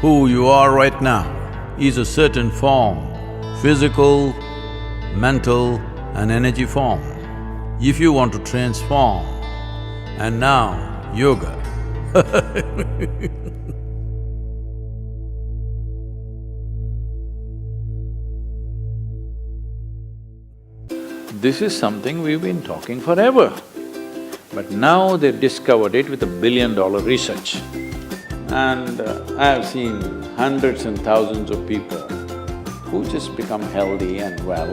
Who you are right now is a certain form, physical, mental and energy form. If you want to transform, and now yoga This is something we've been talking forever, but now they've discovered it with $1 billion research. And I've seen hundreds and thousands of people who just become healthy and well.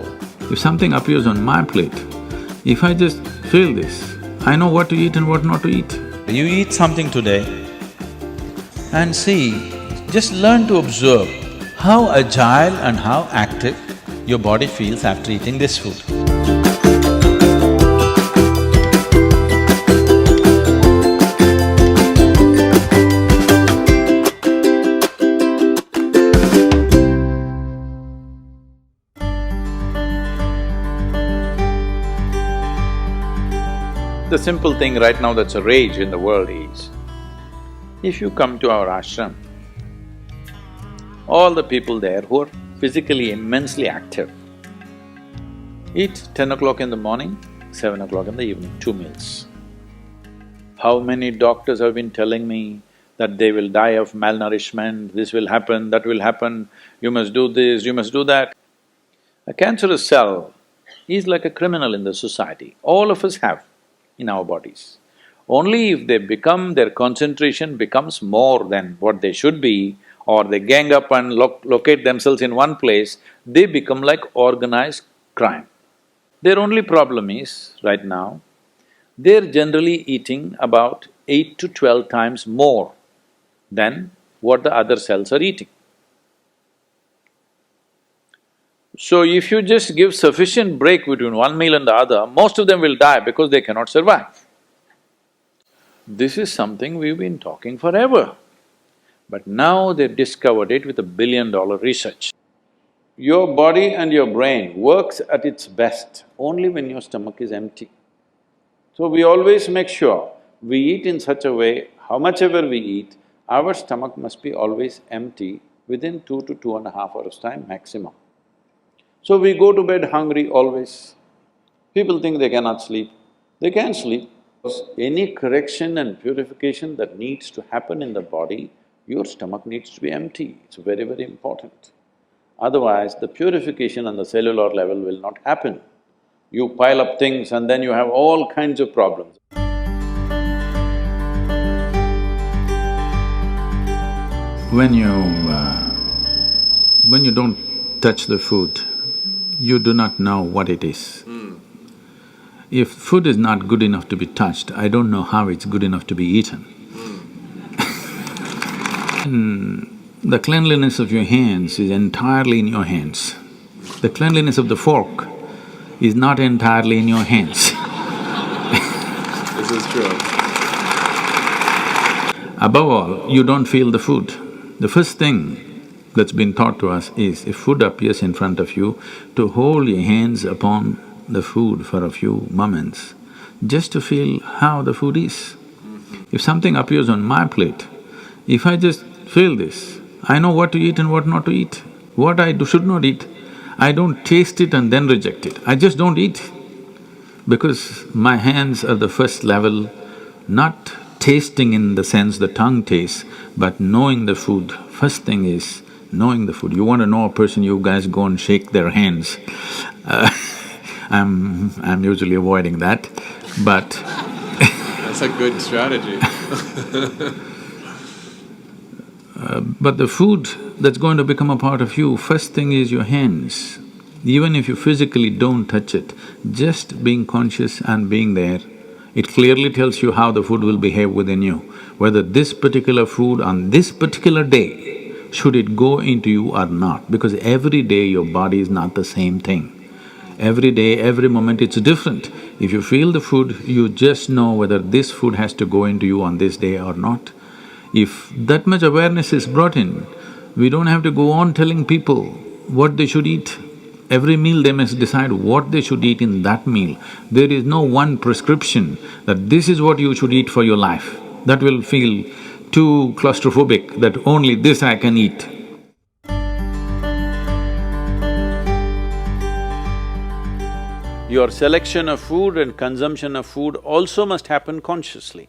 If something appears on my plate, if I just feel this, I know what to eat and what not to eat. You eat something today and see, just learn to observe how agile and how active your body feels after eating this food. The simple thing right now that's a rage in the world is, if you come to our ashram, all the people there who are physically immensely active eat 10 o'clock in the morning, 7 o'clock in the evening, 2 meals. How many doctors have been telling me that they will die of malnourishment, this will happen, that will happen, you must do this, you must do that. A cancerous cell is like a criminal in the society, all of us have in our bodies. Only if their concentration becomes more than what they should be, or they gang up and locate themselves in one place, they become like organized crime. Their only problem is, right now, they're generally eating about 8 to 12 times more than what the other cells are eating. So if you just give sufficient break between one meal and the other, most of them will die because they cannot survive. This is something we've been talking forever, but now they've discovered it with $1 billion research. Your body and your brain works at its best only when your stomach is empty. So we always make sure we eat in such a way, how much ever we eat, our stomach must be always empty within 2 to 2.5 hours' time maximum. So we go to bed hungry always. People think they cannot sleep. They can sleep. Any correction and purification that needs to happen in the body, your stomach needs to be empty. It's very, very important. Otherwise, the purification on the cellular level will not happen. You pile up things and then you have all kinds of problems. When you don't touch the food, you do not know what it is. If food is not good enough to be touched, I don't know how it's good enough to be eaten. The cleanliness of your hands is entirely in your hands. The cleanliness of the fork is not entirely in your hands. This is true. Above all, you don't feel the food. The first thing that's been taught to us is, if food appears in front of you, to hold your hands upon the food for a few moments, just to feel how the food is. If something appears on my plate, if I just feel this, I know what to eat and what not to eat, what I should not eat. I don't taste it and then reject it, I just don't eat. Because my hands are the first level, not tasting in the sense the tongue tastes, but knowing the food. First thing is knowing the food. You want to know a person, you guys go and shake their hands. I'm usually avoiding that, but That's a good strategy. But the food that's going to become a part of you, first thing is your hands. Even if you physically don't touch it, just being conscious and being there, it clearly tells you how the food will behave within you. Whether this particular food on this particular day, should it go into you or not, because every day your body is not the same thing. Every day, every moment it's different. If you feel the food, you just know whether this food has to go into you on this day or not. If that much awareness is brought in, we don't have to go on telling people what they should eat. Every meal they must decide what they should eat in that meal. There is no one prescription that this is what you should eat for your life. That will feel too claustrophobic that only this I can eat. Your selection of food and consumption of food also must happen consciously.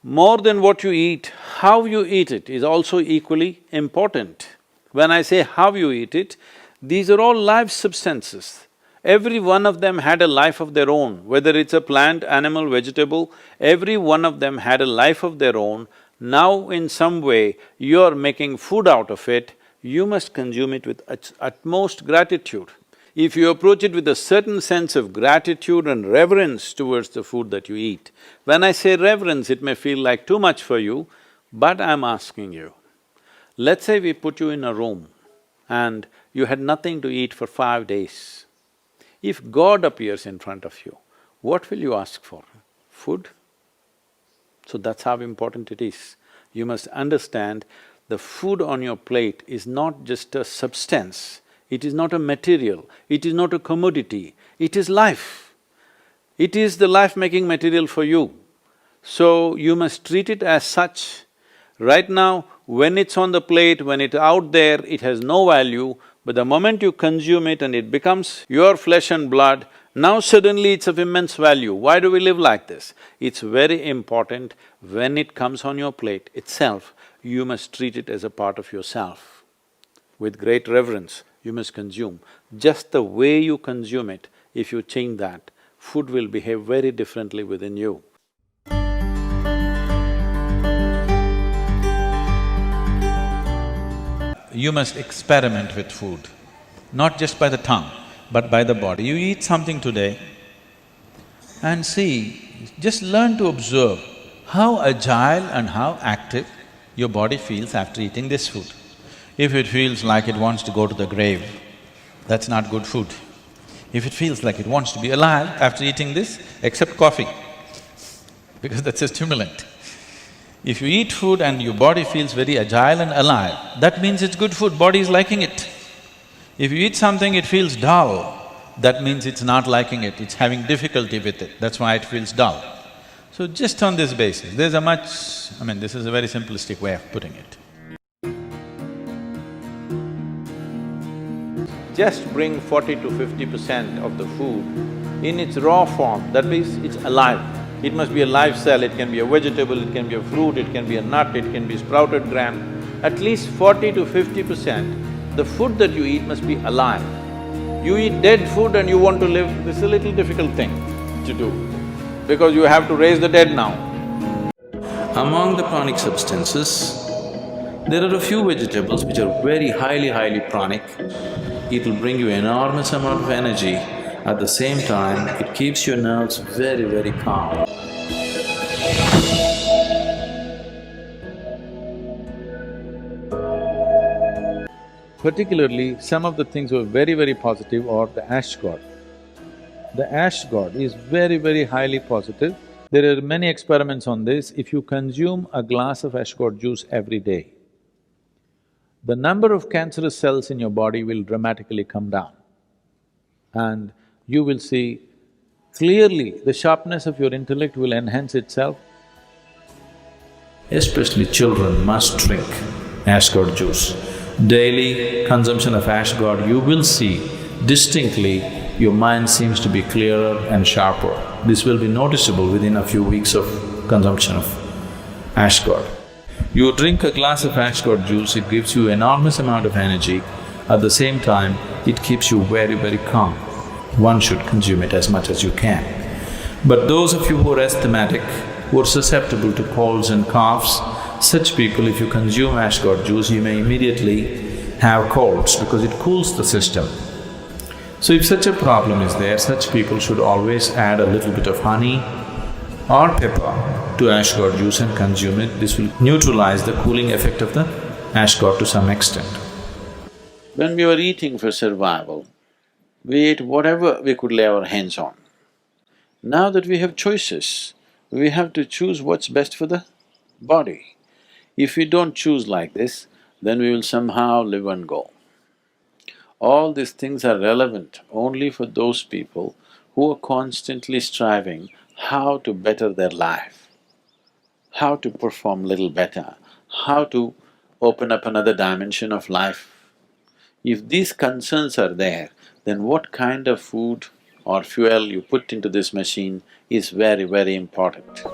More than what you eat, how you eat it is also equally important. When I say how you eat it, these are all live substances. Every one of them had a life of their own, whether it's a plant, animal, vegetable, every one of them had a life of their own. Now in some way, you're making food out of it, you must consume it with utmost gratitude. If you approach it with a certain sense of gratitude and reverence towards the food that you eat, when I say reverence, it may feel like too much for you, but I'm asking you, let's say we put you in a room and you had nothing to eat for 5 days. If God appears in front of you, what will you ask for? Food? So that's how important it is. You must understand the food on your plate is not just a substance, it is not a material, it is not a commodity, it is life. It is the life-making material for you. So you must treat it as such. Right now, when it's on the plate, when it's out there, it has no value, but the moment you consume it and it becomes your flesh and blood, now suddenly it's of immense value. Why do we live like this? It's very important, when it comes on your plate itself, you must treat it as a part of yourself. With great reverence, you must consume. Just the way you consume it, if you change that, food will behave very differently within you. You must experiment with food, not just by the tongue, but by the body. You eat something today and see, just learn to observe how agile and how active your body feels after eating this food. If it feels like it wants to go to the grave, that's not good food. If it feels like it wants to be alive after eating this, except coffee, because that's a stimulant. If you eat food and your body feels very agile and alive, that means it's good food, body is liking it. If you eat something, it feels dull, that means it's not liking it, it's having difficulty with it, that's why it feels dull. So just on this basis, there's a much… this is a very simplistic way of putting it. Just bring 40 to 50% of the food in its raw form, that means it's alive. It must be a live cell, it can be a vegetable, it can be a fruit, it can be a nut, it can be sprouted gram. At least 40 to 50%, the food that you eat must be alive. You eat dead food and you want to live, this is a little difficult thing to do, because you have to raise the dead now. Among the pranic substances, there are a few vegetables which are very highly pranic. It will bring you enormous amount of energy. At the same time, it keeps your nerves very calm. Particularly, some of the things were very positive are the ash god. The ash god is very highly positive. There are many experiments on this. If you consume a glass of ash god juice every day, the number of cancerous cells in your body will dramatically come down. And you will see clearly the sharpness of your intellect will enhance itself. Especially children must drink ash god juice. Daily consumption of ash god, you will see distinctly your mind seems to be clearer and sharper. This will be noticeable within a few weeks of consumption of ash god. You drink a glass of ash god juice, it gives you enormous amount of energy. At the same time, it keeps you very calm. One should consume it as much as you can. But those of you who are asthmatic, who are susceptible to colds and coughs, such people, if you consume ash god juice, you may immediately have colds because it cools the system. So if such a problem is there, such people should always add a little bit of honey or pepper to ash god juice and consume it. This will neutralize the cooling effect of the ash god to some extent. When we were eating for survival, we ate whatever we could lay our hands on. Now that we have choices, we have to choose what's best for the body. If we don't choose like this, then we will somehow live and go. All these things are relevant only for those people who are constantly striving how to better their life, how to perform little better, how to open up another dimension of life. If these concerns are there, then what kind of food or fuel you put into this machine is very, very important.